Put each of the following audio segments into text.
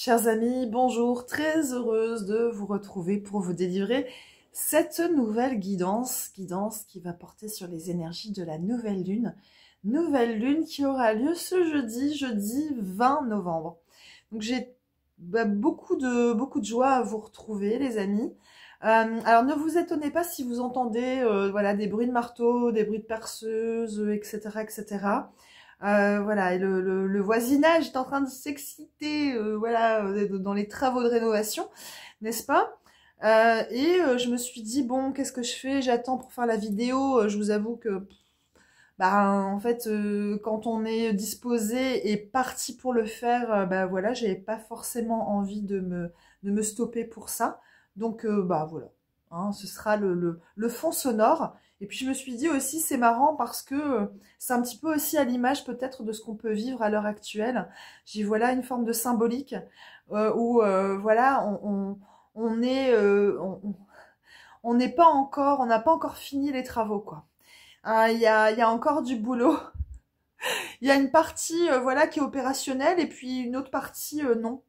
Chers amis, bonjour, très heureuse de vous retrouver pour vous délivrer cette nouvelle guidance qui va porter sur les énergies de la nouvelle lune qui aura lieu ce jeudi 20 novembre. Donc j'ai beaucoup de joie à vous retrouver les amis. Alors ne vous étonnez pas si vous entendez voilà, des bruits de marteau, des bruits de perceuse, etc. etc. Voilà, et le voisinage est en train de s'exciter, voilà, dans les travaux de rénovation, n'est-ce pas? Je me suis dit bon, qu'est-ce que je fais? J'attends pour faire la vidéo. Je vous avoue que, en fait, quand on est disposé et parti pour le faire, voilà, j'avais pas forcément envie de me stopper pour ça. Donc, voilà, hein, ce sera le fond sonore. Et puis je me suis dit aussi, c'est marrant parce que c'est un petit peu aussi à l'image peut-être de ce qu'on peut vivre à l'heure actuelle. J'y vois là une forme de symbolique où voilà, on est, on n'est pas encore, on n'a pas encore fini les travaux quoi. Il y a encore du boulot. Il y a une partie voilà qui est opérationnelle et puis une autre partie non.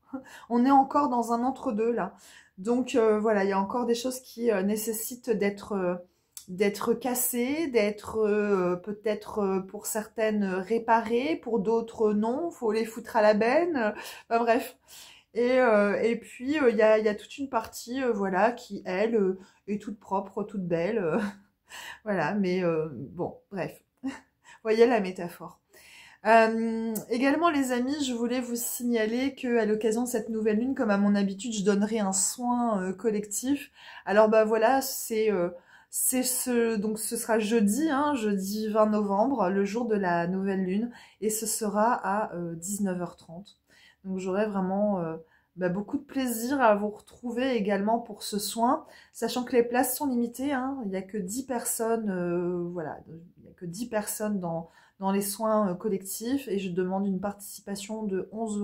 On est encore dans un entre-deux là. Donc voilà, il y a encore des choses qui nécessitent d'être cassées, d'être peut-être pour certaines réparées, pour d'autres non, faut les foutre à la benne. Bref. Et puis il y a toute une partie voilà qui elle est toute propre, toute belle. Voilà, mais bon, bref. Voyez la métaphore. Également les amis, je voulais vous signaler que à l'occasion de cette nouvelle lune, comme à mon habitude, je donnerai un soin collectif. Alors voilà, donc ce sera jeudi, hein, jeudi 20 novembre, le jour de la nouvelle lune, et ce sera à 19h30. Donc j'aurai vraiment beaucoup de plaisir à vous retrouver également pour ce soin, sachant que les places sont limitées, hein, il n'y a que 10 personnes, voilà, il n'y a que 10 personnes dans les soins collectifs et je demande une participation de 11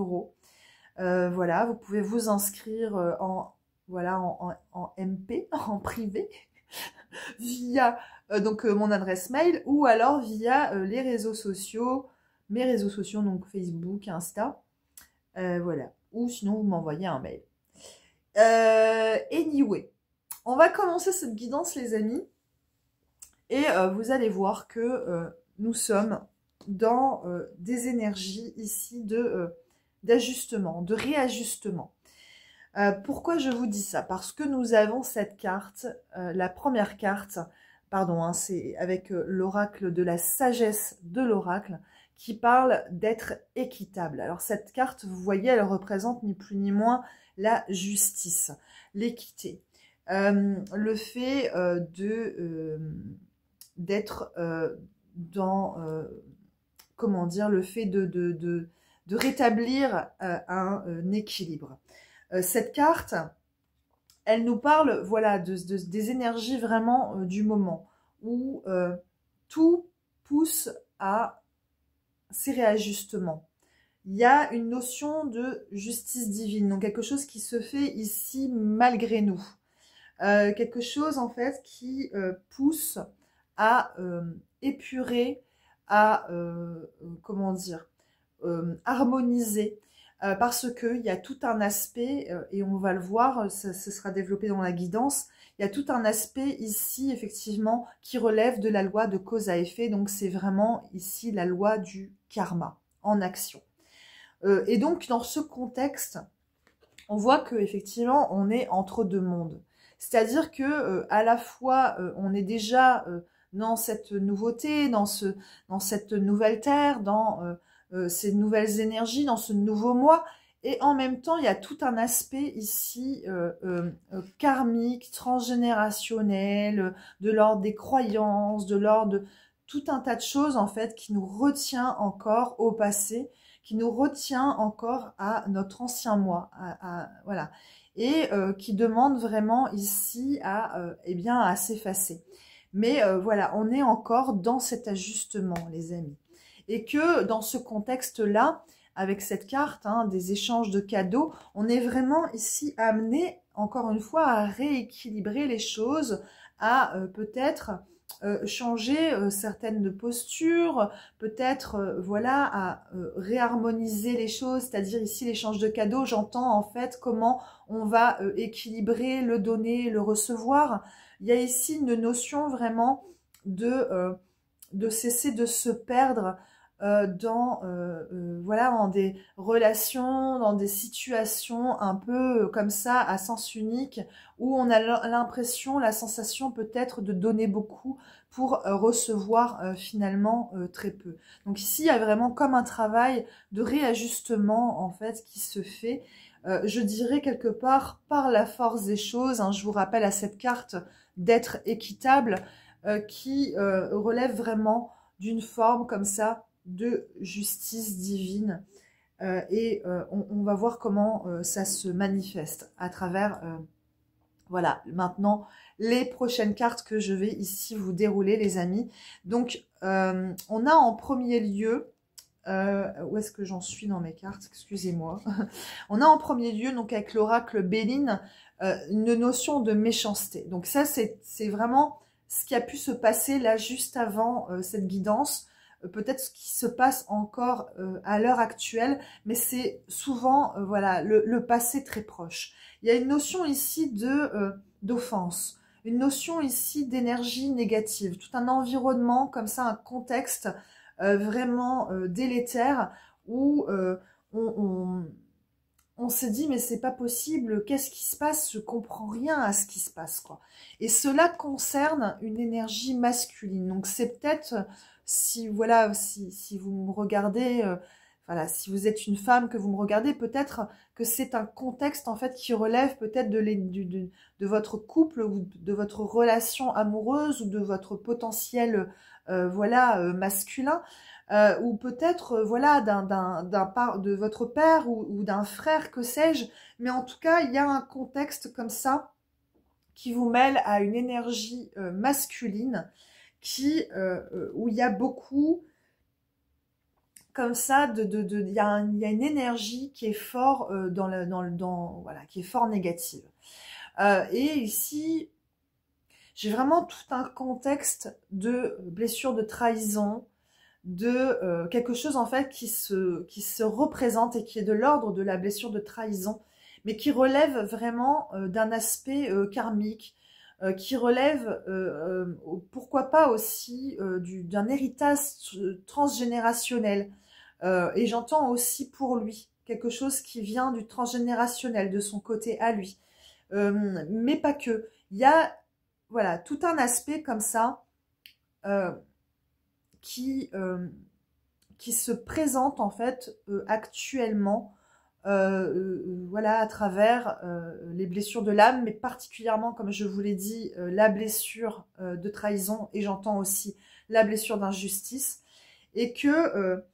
€. Voilà, vous pouvez vous inscrire en MP, en privé, via donc mon adresse mail ou alors via les réseaux sociaux, mes réseaux sociaux, donc Facebook, Insta, voilà. Ou sinon vous m'envoyez un mail. Anyway, on va commencer cette guidance les amis et vous allez voir que nous sommes dans des énergies ici d'ajustement, de réajustement. Pourquoi je vous dis ça? Parce que nous avons cette carte, la première carte, pardon, hein, c'est avec l'oracle de la sagesse de l'oracle, qui parle d'être équitable. Alors cette carte, vous voyez, elle représente ni plus ni moins la justice, l'équité, le fait d'être dans, comment dire, le fait de rétablir un équilibre. Cette carte, elle nous parle, voilà, des énergies vraiment du moment où tout pousse à ces réajustements. Il y a une notion de justice divine, donc quelque chose qui se fait ici malgré nous. Quelque chose en fait qui pousse à épurer, à comment dire, harmoniser, parce qu'il y a tout un aspect, et on va le voir, ce sera développé dans la guidance, il y a tout un aspect ici, effectivement, qui relève de la loi de cause à effet, donc c'est vraiment ici la loi du karma en action. Et donc, dans ce contexte, on voit que effectivement, on est entre deux mondes. C'est-à-dire que à la fois, on est déjà dans cette nouveauté, dans cette nouvelle terre, dans ces nouvelles énergies, dans ce nouveau mois, et en même temps, il y a tout un aspect ici karmique, transgénérationnel, de l'ordre des croyances, de l'ordre de tout un tas de choses en fait qui nous retient encore au passé, qui nous retient encore à notre ancien moi, voilà, et qui demande vraiment ici à s'effacer. Mais voilà, on est encore dans cet ajustement, les amis. Et que dans ce contexte-là, avec cette carte, hein, des échanges de cadeaux, on est vraiment ici amené, encore une fois, à rééquilibrer les choses, à peut-être changer certaines postures, peut-être voilà à réharmoniser les choses, c'est-à-dire ici l'échange de cadeaux, j'entends en fait comment on va équilibrer le donner et le recevoir. Il y a ici une notion vraiment de cesser de se perdre voilà, dans des relations, dans des situations un peu comme ça à sens unique, où on a l'impression, la sensation peut-être de donner beaucoup pour recevoir finalement très peu. Donc ici, il y a vraiment comme un travail de réajustement en fait qui se fait. Je dirais quelque part par la force des choses, hein, je vous rappelle à cette carte d'être équitable qui relève vraiment d'une forme comme ça de justice divine on va voir comment ça se manifeste à travers voilà maintenant les prochaines cartes que je vais ici vous dérouler les amis. Donc on a en premier lieu où est-ce que j'en suis dans mes cartes, excusez-moi. On a en premier lieu donc avec l'oracle Béline une notion de méchanceté. Donc ça c'est vraiment ce qui a pu se passer là juste avant cette guidance. Peut-être ce qui se passe encore à l'heure actuelle, mais c'est souvent voilà le passé très proche. Il y a une notion ici d'offense, une notion ici d'énergie négative, tout un environnement comme ça, un contexte vraiment délétère où on s'est dit mais c'est pas possible, qu'est-ce qui se passe, je comprends rien à ce qui se passe quoi. Et cela concerne une énergie masculine, donc c'est peut-être si voilà si vous me regardez voilà, si vous êtes une femme que vous me regardez, peut-être que c'est un contexte en fait qui relève peut-être de votre couple ou de votre relation amoureuse ou de votre potentiel voilà masculin ou peut-être voilà de votre père ou d'un frère, que sais-je, mais en tout cas il y a un contexte comme ça qui vous mêle à une énergie masculine où il y a beaucoup comme ça il y a une énergie qui est fort voilà, qui est fort négative. Et ici j'ai vraiment tout un contexte de blessure de trahison, de quelque chose en fait qui se représente et qui est de l'ordre de la blessure de trahison, mais qui relève vraiment d'un aspect karmique, qui relève pourquoi pas aussi d'un héritage transgénérationnel. Et j'entends aussi pour lui quelque chose qui vient du transgénérationnel, de son côté à lui. Mais pas que. Il y a voilà, tout un aspect comme ça qui se présente en fait actuellement voilà, à travers les blessures de l'âme, mais particulièrement, comme je vous l'ai dit, la blessure de trahison, et j'entends aussi la blessure d'injustice, et que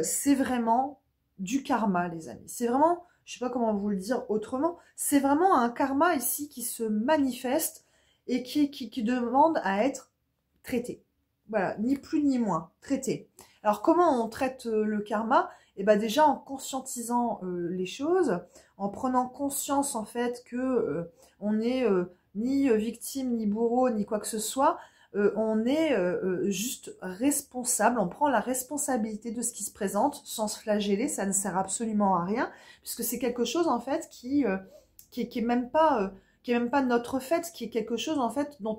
c'est vraiment du karma, les amis. C'est vraiment, je sais pas comment vous le dire autrement, c'est vraiment un karma ici qui se manifeste et qui demande à être traité. Voilà, ni plus ni moins, traité. Alors comment on traite le karma? Eh ben déjà en conscientisant les choses, en prenant conscience en fait que on n'est ni victime, ni bourreau, ni quoi que ce soit, on est juste responsable, on prend la responsabilité de ce qui se présente sans se flageller, ça ne sert absolument à rien, puisque c'est quelque chose en fait qui est même pas notre fait, qui est quelque chose en fait dont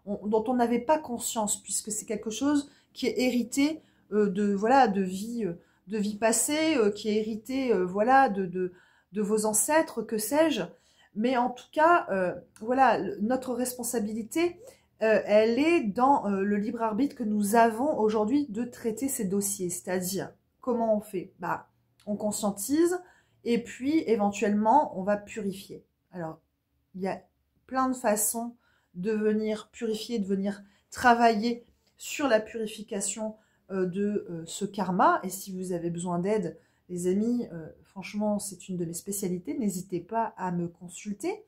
on n'avait pas conscience, puisque c'est quelque chose qui est hérité voilà de vie passée, qui est hérité voilà de vos ancêtres, que sais-je. Mais en tout cas, voilà, notre responsabilité, elle est dans le libre arbitre que nous avons aujourd'hui de traiter ces dossiers. C'est-à-dire, comment on fait? Bah, on conscientise et puis éventuellement, on va purifier. Alors, il y a plein de façons de venir purifier, de venir travailler sur la purification de ce karma. Et si vous avez besoin d'aide, les amis, franchement, c'est une de mes spécialités. N'hésitez pas à me consulter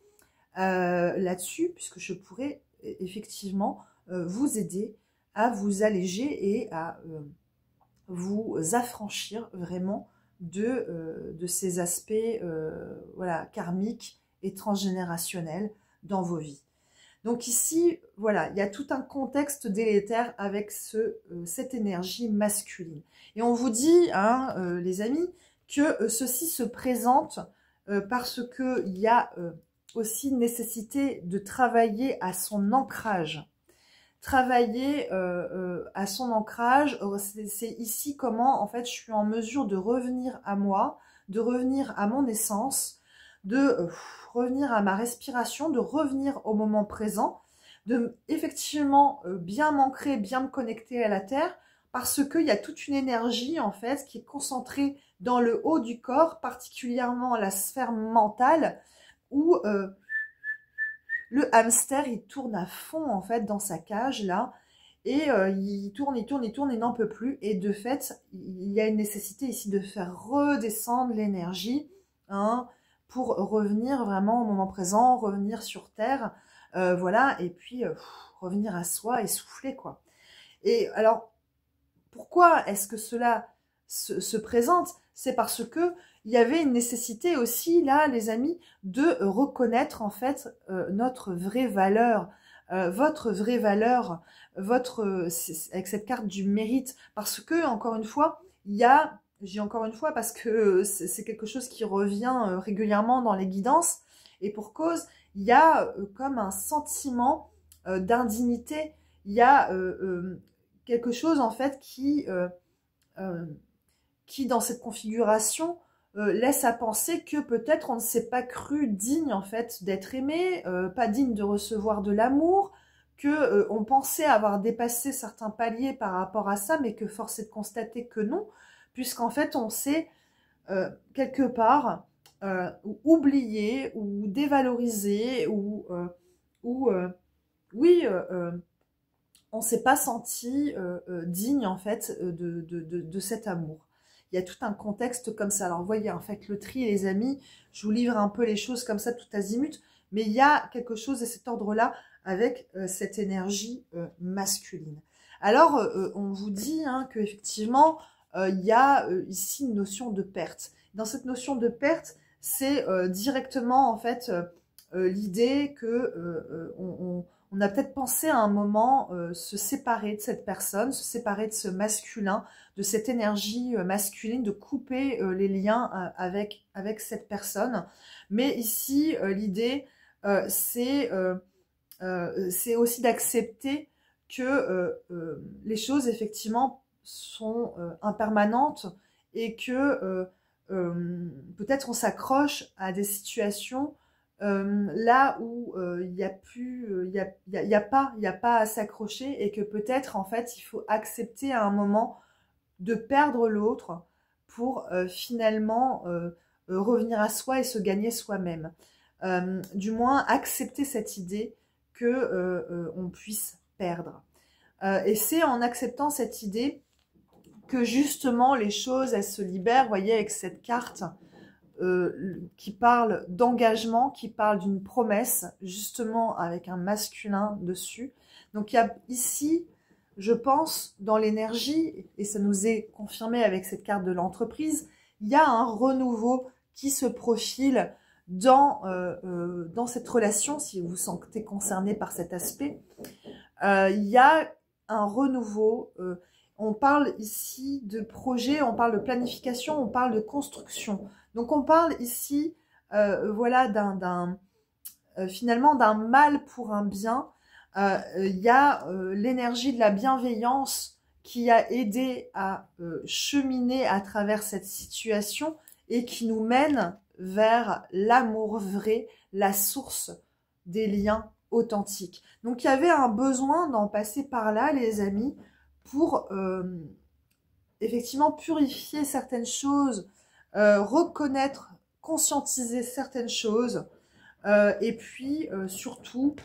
là-dessus, puisque je pourrais effectivement vous aider à vous alléger et à vous affranchir vraiment de ces aspects voilà, karmiques et transgénérationnels dans vos vies. Donc ici, voilà, il y a tout un contexte délétère avec cette énergie masculine. Et on vous dit, hein, les amis, que ceci se présente parce qu'il y a aussi nécessité de travailler à son ancrage. Travailler à son ancrage, c'est ici comment, en fait, je suis en mesure de revenir à moi, de revenir à mon essence, de revenir à ma respiration, de revenir au moment présent, de effectivement bien m'ancrer, bien me connecter à la terre, parce qu'il y a toute une énergie en fait qui est concentrée dans le haut du corps, particulièrement la sphère mentale, où le hamster il tourne à fond en fait dans sa cage là, et il tourne, il n'en peut plus, et de fait il y a une nécessité ici de faire redescendre l'énergie, hein, pour revenir vraiment au moment présent, revenir sur terre, voilà, et puis revenir à soi et souffler quoi. Et alors, pourquoi est-ce que cela se présente? C'est parce que il y avait une nécessité aussi, là, les amis, de reconnaître en fait notre vraie valeur, votre vraie valeur, avec cette carte du mérite. Parce que, encore une fois, il y a, j'ai encore une fois parce que c'est quelque chose qui revient régulièrement dans les guidances, et pour cause, il y a comme un sentiment d'indignité, il y a quelque chose en fait qui dans cette configuration laisse à penser que peut-être on ne s'est pas cru digne en fait d'être aimé, pas digne de recevoir de l'amour, que on pensait avoir dépassé certains paliers par rapport à ça, mais que force est de constater que non, puisqu'en fait on s'est quelque part oublié ou dévalorisé ou oui on s'est pas senti digne en fait de cet amour. Il y a tout un contexte comme ça. Alors vous voyez, en fait, le tri, les amis, je vous livre un peu les choses comme ça tout azimut, mais il y a quelque chose de cet ordre-là avec cette énergie masculine. Alors, on vous dit hein, qu'effectivement, il y a ici une notion de perte. Dans cette notion de perte, c'est directement en fait l'idée que on a peut-être pensé à un moment se séparer de cette personne, se séparer de ce masculin, de cette énergie masculine, de couper les liens avec cette personne. Mais ici, l'idée, c'est aussi d'accepter que les choses, effectivement, sont impermanentes et que peut-être on s'accroche à des situations là où il n'y a plus, il y a pas à s'accrocher, et que peut-être en fait il faut accepter à un moment de perdre l'autre pour finalement revenir à soi et se gagner soi-même. Du moins accepter cette idée que on puisse perdre. Et c'est en acceptant cette idée que justement les choses elles se libèrent. Vous voyez, avec cette carte qui parle d'engagement, qui parle d'une promesse, justement avec un masculin dessus. Donc il y a ici, je pense, dans l'énergie, et ça nous est confirmé avec cette carte de l'entreprise, il y a un renouveau qui se profile dans cette relation, si vous vous sentez concerné par cet aspect. Il y a un renouveau. On parle ici de projet, on parle de planification, on parle de construction. Donc on parle ici, voilà, finalement d'un mal pour un bien. Il y a l'énergie de la bienveillance qui a aidé à cheminer à travers cette situation et qui nous mène vers l'amour vrai, la source des liens authentiques. Donc il y avait un besoin d'en passer par là, les amis, pour effectivement purifier certaines choses, reconnaître, conscientiser certaines choses, et puis surtout,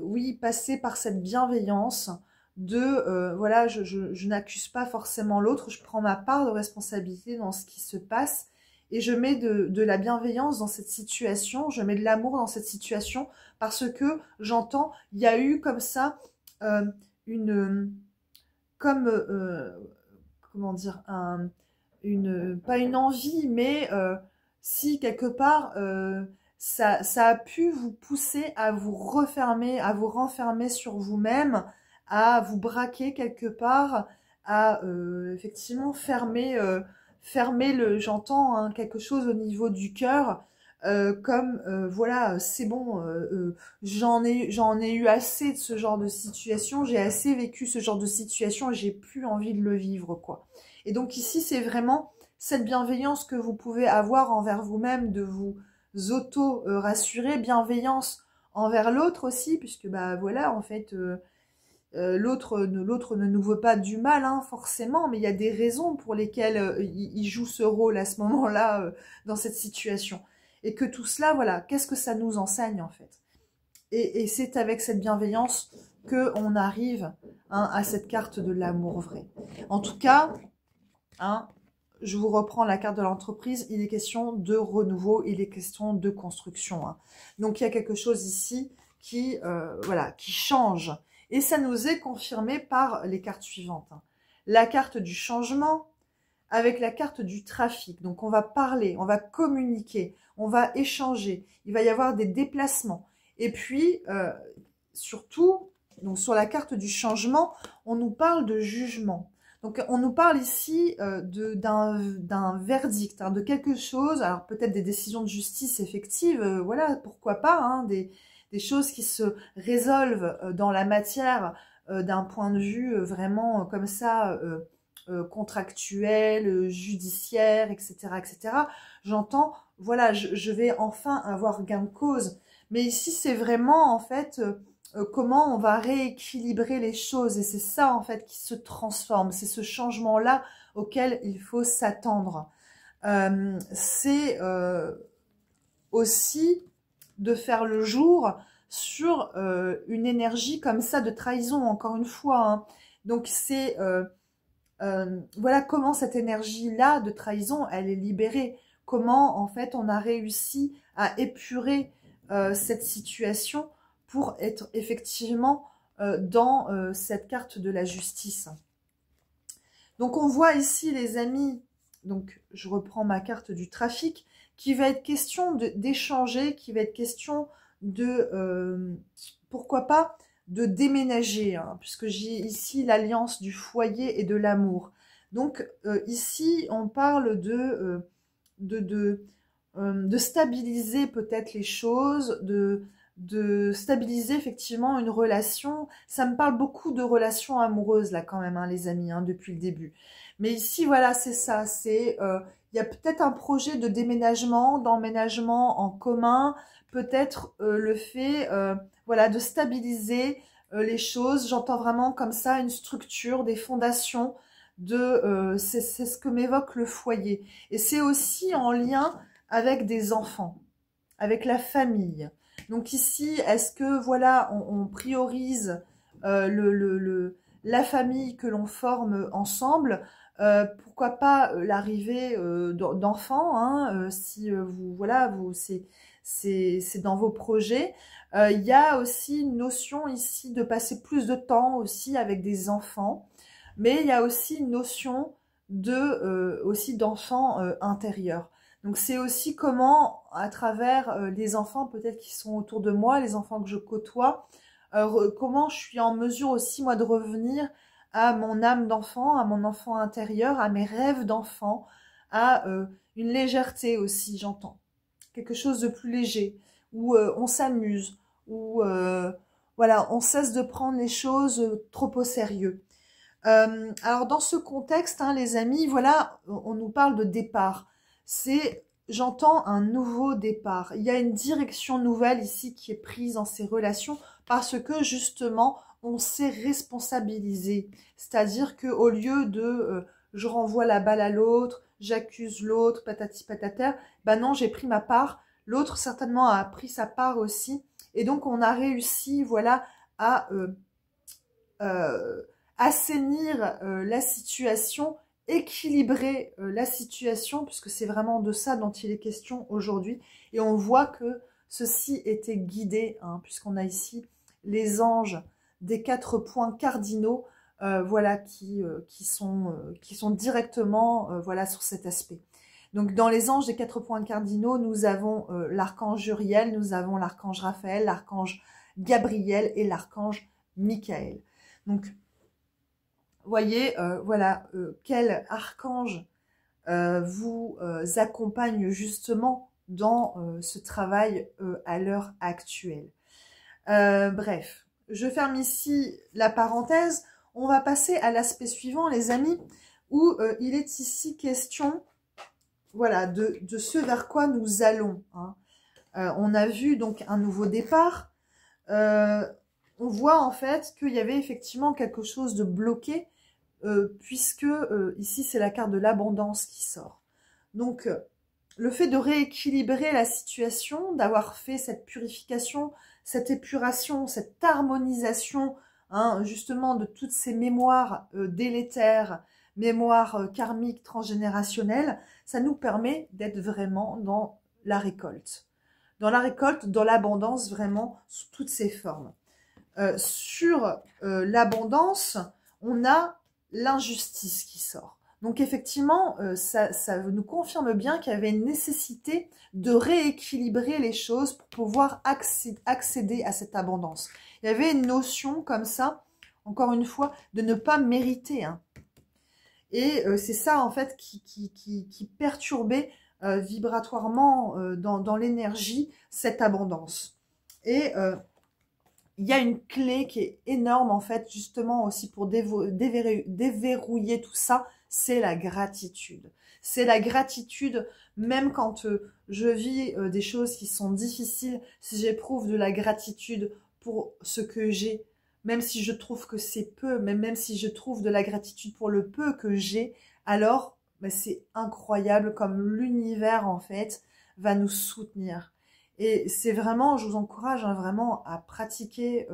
oui, passer par cette bienveillance de, voilà, je n'accuse pas forcément l'autre, je prends ma part de responsabilité dans ce qui se passe, et je mets de la bienveillance dans cette situation, je mets de l'amour dans cette situation, parce que j'entends, il y a eu comme ça comment dire, pas une envie, mais si quelque part ça a pu vous pousser à vous refermer, à vous renfermer sur vous-même, à vous braquer quelque part, à effectivement fermer, j'entends hein, quelque chose au niveau du cœur, comme voilà, c'est bon, j'en ai eu assez de ce genre de situation, j'ai assez vécu ce genre de situation et j'ai plus envie de le vivre, quoi. Et donc ici, c'est vraiment cette bienveillance que vous pouvez avoir envers vous-même, de vous auto-rassurer, bienveillance envers l'autre aussi, puisque bah voilà, en fait, l'autre ne nous veut pas du mal, hein, forcément, mais il y a des raisons pour lesquelles il joue ce rôle à ce moment-là, dans cette situation. Et que tout cela, voilà, qu'est-ce que ça nous enseigne, en fait? Et c'est avec cette bienveillance qu'on arrive hein, à cette carte de l'amour vrai. En tout cas, hein, je vous reprends la carte de l'entreprise, il est question de renouveau, il est question de construction. Hein. Donc il y a quelque chose ici qui, voilà, qui change. Et ça nous est confirmé par les cartes suivantes. Hein. La carte du changement avec la carte du trafic. Donc on va parler, on va communiquer, on va échanger, il va y avoir des déplacements. Et puis, surtout, donc sur la carte du changement, on nous parle de jugement. Donc, on nous parle ici d'un verdict, hein, de quelque chose, alors peut-être des décisions de justice effectives, voilà, pourquoi pas, hein, des choses qui se résolvent dans la matière d'un point de vue vraiment comme ça, contractuel, judiciaire, etc., etc. J'entends, voilà, je vais enfin avoir gain de cause. Mais ici, c'est vraiment, en fait... comment on va rééquilibrer les choses. Et c'est ça, en fait, qui se transforme. C'est ce changement-là auquel il faut s'attendre. C'est aussi de faire le jour sur une énergie comme ça de trahison, encore une fois. Hein. Donc, c'est... voilà comment cette énergie-là de trahison, elle est libérée. Comment, en fait, on a réussi à épurer cette situation pour être effectivement dans cette carte de la justice. Donc on voit ici les amis, donc je reprends ma carte du trafic, qui va être question d'échanger, qui va être question de, pourquoi pas, de déménager, hein, puisque j'ai ici l'alliance du foyer et de l'amour. Donc ici on parle de stabiliser peut-être les choses, de stabiliser effectivement une relation. Ça me parle beaucoup de relations amoureuses là quand même, hein, les amis, hein, depuis le début. Mais ici, voilà, c'est ça. C'est, il y a peut-être un projet de déménagement, d'emménagement en commun, peut-être le fait, voilà, de stabiliser les choses. J'entends vraiment comme ça une structure, des fondations. C'est ce que m'évoque le foyer. Et c'est aussi en lien avec des enfants, avec la famille. Donc ici, est-ce que voilà, on priorise la famille que l'on forme ensemble, pourquoi pas l'arrivée d'enfants, hein, si vous voilà, c'est dans vos projets. Il y a aussi une notion ici de passer plus de temps aussi avec des enfants, mais il y a aussi une notion de aussi d'enfants intérieurs. Donc c'est aussi comment, à travers les enfants peut-être qui sont autour de moi, les enfants que je côtoie, comment je suis en mesure aussi moi de revenir à mon âme d'enfant, à mon enfant intérieur, à mes rêves d'enfant, à une légèreté aussi, j'entends. Quelque chose de plus léger, où on s'amuse, où voilà, on cesse de prendre les choses trop au sérieux. Alors dans ce contexte, hein, les amis, voilà, on nous parle de départ. C'est, j'entends un nouveau départ. Il y a une direction nouvelle ici qui est prise dans ces relations parce que justement, on s'est responsabilisé. C'est-à-dire que au lieu de je renvoie la balle à l'autre, j'accuse l'autre, patati patata, ben non, j'ai pris ma part. L'autre certainement a pris sa part aussi. Et donc on a réussi, voilà, à assainir la situation, équilibrer la situation, puisque c'est vraiment de ça dont il est question aujourd'hui. Et on voit que ceci était guidé, hein, puisqu'on a ici les anges des 4 points cardinaux, voilà, qui sont directement voilà, sur cet aspect. Donc, dans les anges des 4 points cardinaux, nous avons l'archange Uriel, nous avons l'archange Raphaël, l'archange Gabriel et l'archange Michael. Donc, voyez, voilà, quel archange vous accompagne justement dans ce travail à l'heure actuelle. Bref, je ferme ici la parenthèse. On va passer à l'aspect suivant, les amis, où il est ici question, voilà, de ce vers quoi nous allons. Hein. On a vu donc un nouveau départ. On voit en fait qu'il y avait effectivement quelque chose de bloqué, puisque ici c'est la carte de l'abondance qui sort. Donc le fait de rééquilibrer la situation, d'avoir fait cette purification, cette épuration, cette harmonisation, hein, justement de toutes ces mémoires délétères, mémoires karmiques transgénérationnelles, ça nous permet d'être vraiment dans la récolte. Dans la récolte, dans l'abondance, vraiment, sous toutes ses formes. Sur l'abondance, on a l'injustice qui sort. Donc effectivement, ça nous confirme bien qu'il y avait une nécessité de rééquilibrer les choses pour pouvoir accéder à cette abondance. Il y avait une notion comme ça, encore une fois, de ne pas mériter. Hein. Et c'est ça en fait qui perturbait vibratoirement dans l'énergie cette abondance. Et il y a une clé qui est énorme en fait justement aussi pour déverrouiller tout ça, c'est la gratitude. C'est la gratitude, même quand je vis des choses qui sont difficiles, si j'éprouve de la gratitude pour ce que j'ai, même si je trouve que c'est peu, même si je trouve de la gratitude pour le peu que j'ai, alors ben, c'est incroyable comme l'univers en fait va nous soutenir. Et c'est vraiment, je vous encourage hein, vraiment à pratiquer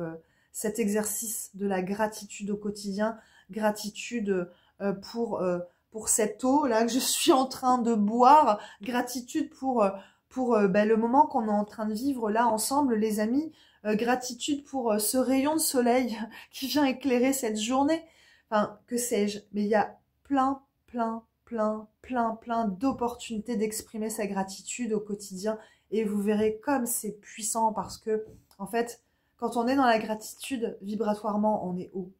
cet exercice de la gratitude au quotidien, gratitude pour cette eau là que je suis en train de boire, gratitude pour ben, le moment qu'on est en train de vivre là ensemble les amis, gratitude pour ce rayon de soleil qui vient éclairer cette journée, enfin que sais-je, mais il y a plein d'opportunités d'exprimer sa gratitude au quotidien et vous verrez comme c'est puissant parce que en fait quand on est dans la gratitude vibratoirement on est haut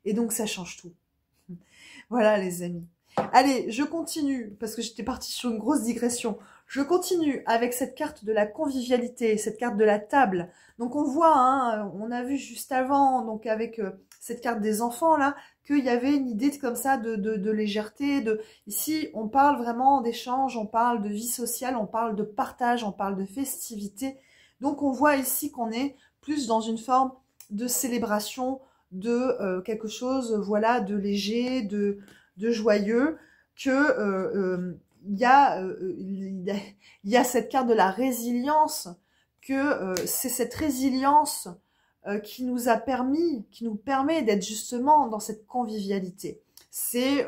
et donc ça change tout. Voilà les amis. Allez, je continue, parce que j'étais partie sur une grosse digression. Je continue avec cette carte de la convivialité, cette carte de la table. Donc on voit, hein, on a vu juste avant, donc avec cette carte des enfants là, qu'il y avait une idée comme ça de légèreté. Ici, on parle vraiment d'échange, on parle de vie sociale, on parle de partage, on parle de festivité. Donc on voit ici qu'on est plus dans une forme de célébration, de quelque chose, voilà, de léger, de joyeux, que il y a cette carte de la résilience, que c'est cette résilience qui nous permet d'être justement dans cette convivialité. C'est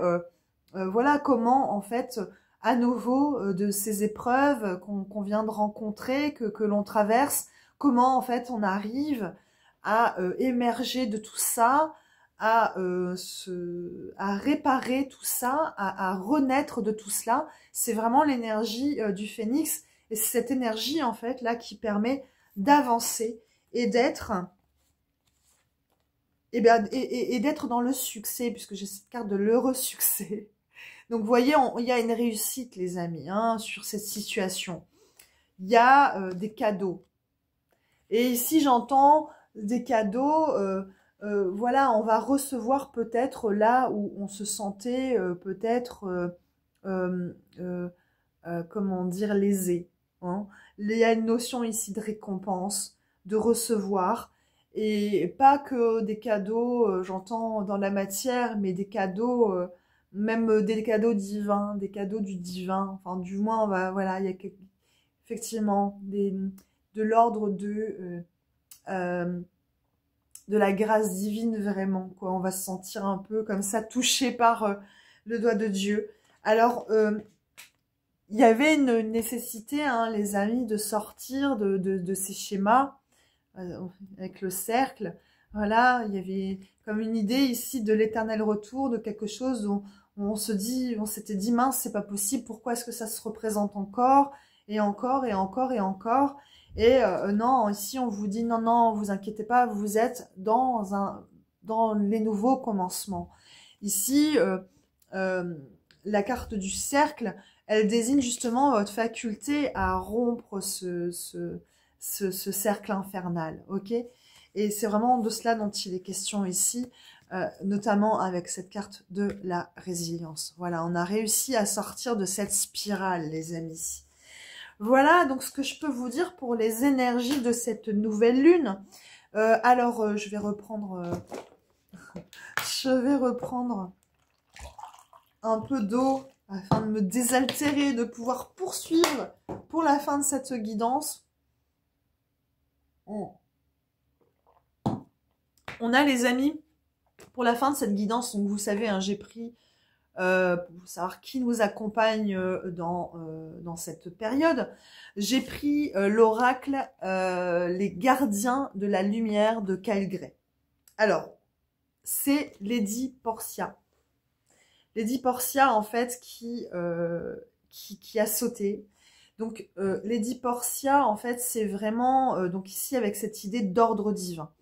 voilà comment en fait à nouveau de ces épreuves qu'on vient de rencontrer, que l'on traverse, comment en fait on arrive à émerger de tout ça, à réparer tout ça, à renaître de tout cela. C'est vraiment l'énergie du phénix et c'est cette énergie en fait là qui permet d'avancer et d'être et d'être dans le succès, puisque j'ai cette carte de l'heureux succès. Donc vous voyez, il y a une réussite les amis hein, sur cette situation. Il y a des cadeaux. Et ici j'entends des cadeaux, voilà, on va recevoir peut-être là où on se sentait peut-être, comment dire, lésé. Hein. Il y a une notion ici de récompense, de recevoir, et pas que des cadeaux, j'entends dans la matière, mais des cadeaux, même des cadeaux divins, des cadeaux du divin. Enfin, du moins, voilà, il y a effectivement de l'ordre de la grâce divine vraiment quoi. On va se sentir un peu comme ça touché par le doigt de Dieu. Alors il y avait une nécessité hein, les amis de sortir de ces schémas avec le cercle. Voilà, il y avait comme une idée ici de l'éternel retour, de quelque chose dont on s'était dit, mince, c'est pas possible, pourquoi est-ce que ça se représente encore, et encore, et encore, et encore. Et non, ici, on vous dit, non, non, vous inquiétez pas, vous êtes dans les nouveaux commencements. Ici, la carte du cercle, elle désigne justement votre faculté à rompre ce cercle infernal, ok? Et c'est vraiment de cela dont il est question ici, notamment avec cette carte de la résilience. Voilà, on a réussi à sortir de cette spirale, les amis. Voilà, donc ce que je peux vous dire pour les énergies de cette nouvelle lune. Je vais reprendre... je vais reprendre un peu d'eau afin de me désaltérer, de pouvoir poursuivre pour la fin de cette guidance. On a, les amis, pour la fin de cette guidance, donc vous savez, hein, j'ai pris, pour savoir qui nous accompagne dans cette période, j'ai pris l'oracle Les Gardiens de la Lumière de Kyle Gray. Alors, c'est Lady Portia. Lady Portia, en fait, qui a sauté. Donc, Lady Portia, en fait, c'est vraiment, donc ici, avec cette idée d'ordre divin.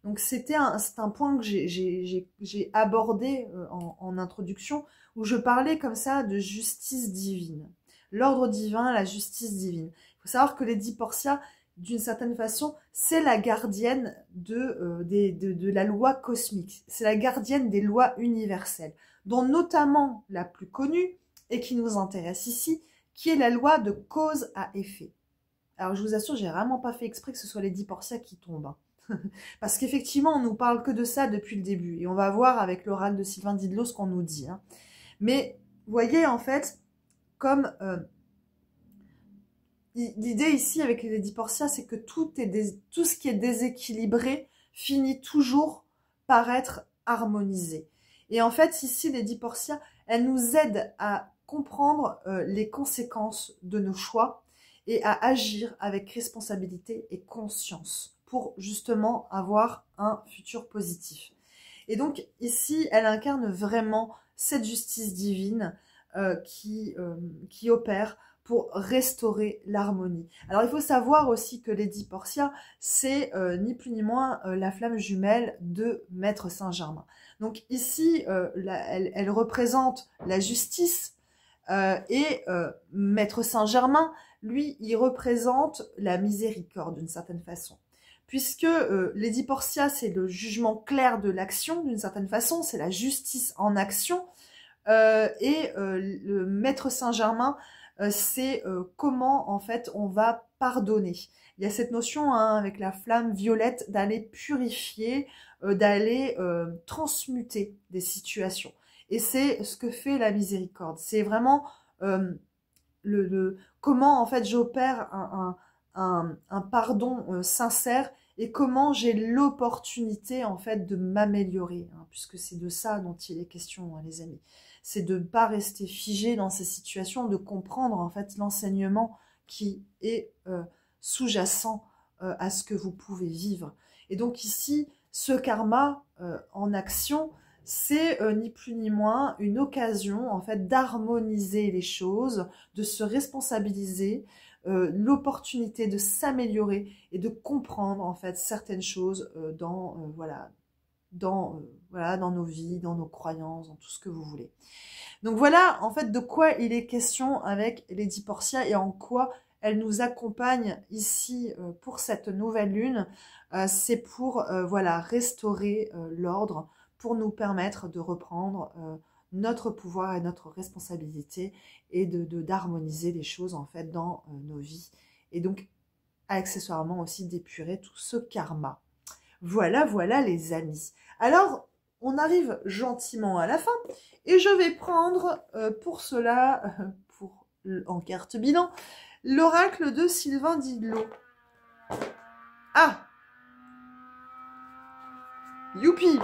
Donc, c'est un point que j'ai abordé en introduction, où je parlais comme ça de justice divine. L'ordre divin, la justice divine. Il faut savoir que Lady Portia, d'une certaine façon, c'est la gardienne de la loi cosmique. C'est la gardienne des lois universelles, dont notamment la plus connue, et qui nous intéresse ici, qui est la loi de cause à effet. Alors, je vous assure, j'ai vraiment pas fait exprès que ce soit Lady Portia qui tombe. Hein. Parce qu'effectivement, on nous parle que de ça depuis le début. Et on va voir avec l'oracle de Sylvain Didlot ce qu'on nous dit. Hein. Mais, vous voyez, en fait, comme... l'idée ici avec Lady Portia, c'est que tout ce qui est déséquilibré finit toujours par être harmonisé. Et en fait, ici, Lady Portia, elle nous aide à comprendre les conséquences de nos choix et à agir avec responsabilité et conscience pour justement avoir un futur positif. Et donc ici, elle incarne vraiment cette justice divine qui opère pour restaurer l'harmonie. Alors il faut savoir aussi que Lady Portia, c'est ni plus ni moins la flamme jumelle de Maître Saint-Germain. Donc ici, elle représente la justice et Maître Saint-Germain, lui, il représente la miséricorde d'une certaine façon. Puisque Lady Portia, c'est le jugement clair de l'action d'une certaine façon, c'est la justice en action, le Maître Saint-Germain, c'est comment en fait on va pardonner. Il y a cette notion hein, avec la flamme violette d'aller purifier, d'aller transmuter des situations. Et c'est ce que fait la miséricorde. C'est vraiment comment en fait j'opère un pardon sincère et comment j'ai l'opportunité en fait de m'améliorer, hein, puisque c'est de ça dont il est question, hein, les amis. C'est de ne pas rester figé dans ces situations, de comprendre en fait l'enseignement qui est sous-jacent à ce que vous pouvez vivre. Et donc ici, ce karma en action, c'est ni plus ni moins une occasion en fait d'harmoniser les choses, de se responsabiliser, l'opportunité de s'améliorer et de comprendre en fait certaines choses dans nos vies, dans nos croyances, dans tout ce que vous voulez. Donc voilà en fait de quoi il est question avec Lady Portia et en quoi elle nous accompagne ici pour cette nouvelle lune. C'est pour restaurer l'ordre, pour nous permettre de reprendre notre pouvoir et notre responsabilité et d'harmoniser les choses en fait dans nos vies et donc accessoirement aussi d'épurer tout ce karma. Voilà les amis. Alors on arrive gentiment à la fin et je vais prendre pour cela, en carte bilan, l'oracle de Sylvain Didlot. Ah, youpi!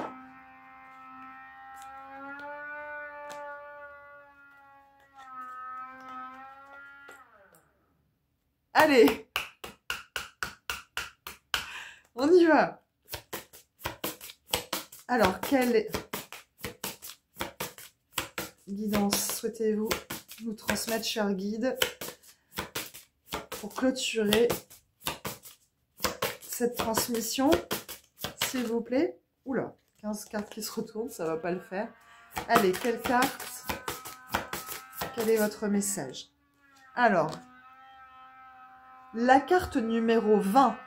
Allez, on y va. Alors, guidance souhaitez-vous nous transmettre, cher guide, pour clôturer cette transmission, s'il vous plaît. Oula, 15 cartes qui se retournent, ça va pas le faire. Allez, quelle carte? Quel est votre message? Alors, la carte numéro 20,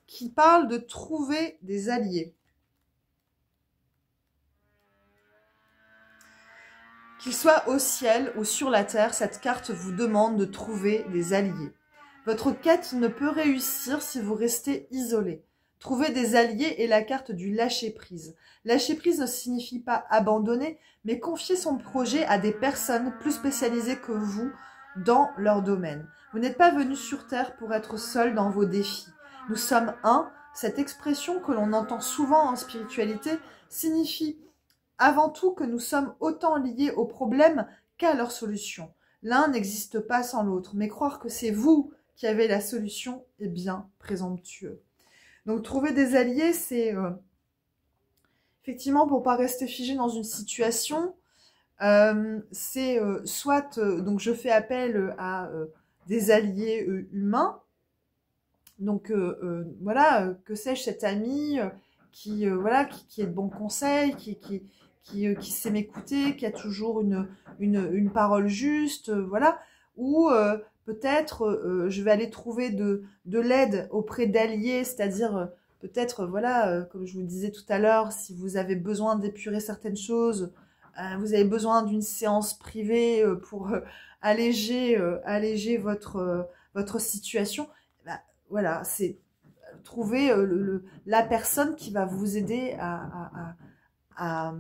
qui parle de trouver des alliés. Qu'il soit au ciel ou sur la terre, cette carte vous demande de trouver des alliés. Votre quête ne peut réussir si vous restez isolé. Trouver des alliés est la carte du lâcher-prise. Lâcher-prise ne signifie pas abandonner, mais confier son projet à des personnes plus spécialisées que vous dans leur domaine. Vous n'êtes pas venu sur Terre pour être seul dans vos défis. Nous sommes un. Cette expression que l'on entend souvent en spiritualité signifie avant tout que nous sommes autant liés aux problèmes qu'à leurs solutions. L'un n'existe pas sans l'autre, mais croire que c'est vous qui avez la solution est bien présomptueux. Donc trouver des alliés, c'est effectivement pour pas rester figé dans une situation, c'est soit donc je fais appel à des alliés humains. Donc voilà, que sais-je, cet ami qui voilà qui est de bons conseils, qui sait m'écouter, qui a toujours une parole juste, voilà, ou peut-être je vais aller trouver de l'aide auprès d'alliés, c'est-à-dire peut-être voilà, comme je vous le disais tout à l'heure, si vous avez besoin d'épurer certaines choses, vous avez besoin d'une séance privée pour alléger votre situation. Bah, voilà, c'est trouver la personne qui va vous aider à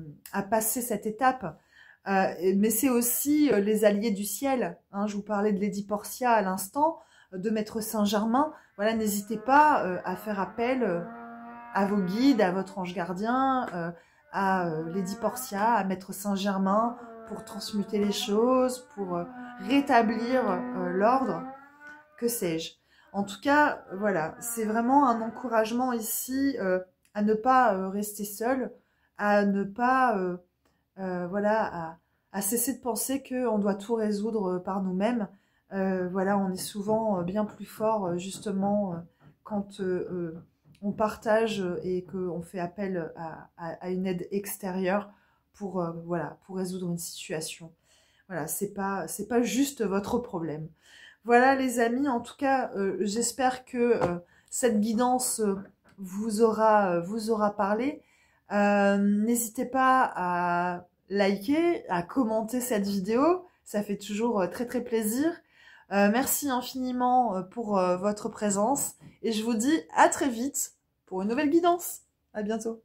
passer cette étape. Mais c'est aussi les alliés du ciel. Hein, je vous parlais de Lady Portia à l'instant, de Maître Saint-Germain. Voilà, n'hésitez pas à faire appel à vos guides, à votre ange gardien, à Lady Portia, à Maître Saint-Germain, pour transmuter les choses, pour rétablir l'ordre, que sais-je. En tout cas, voilà, c'est vraiment un encouragement ici à ne pas rester seul, à ne pas, voilà, à cesser de penser qu'on doit tout résoudre par nous-mêmes. Voilà, on est souvent bien plus fort, justement, quand on partage et qu'on fait appel à une aide extérieure pour, voilà, pour résoudre une situation. Voilà, c'est pas juste votre problème. Voilà les amis, en tout cas, j'espère que cette guidance vous aura parlé. N'hésitez pas à liker, à commenter cette vidéo, ça fait toujours très très plaisir. Merci infiniment pour votre présence et je vous dis à très vite pour une nouvelle guidance. À bientôt.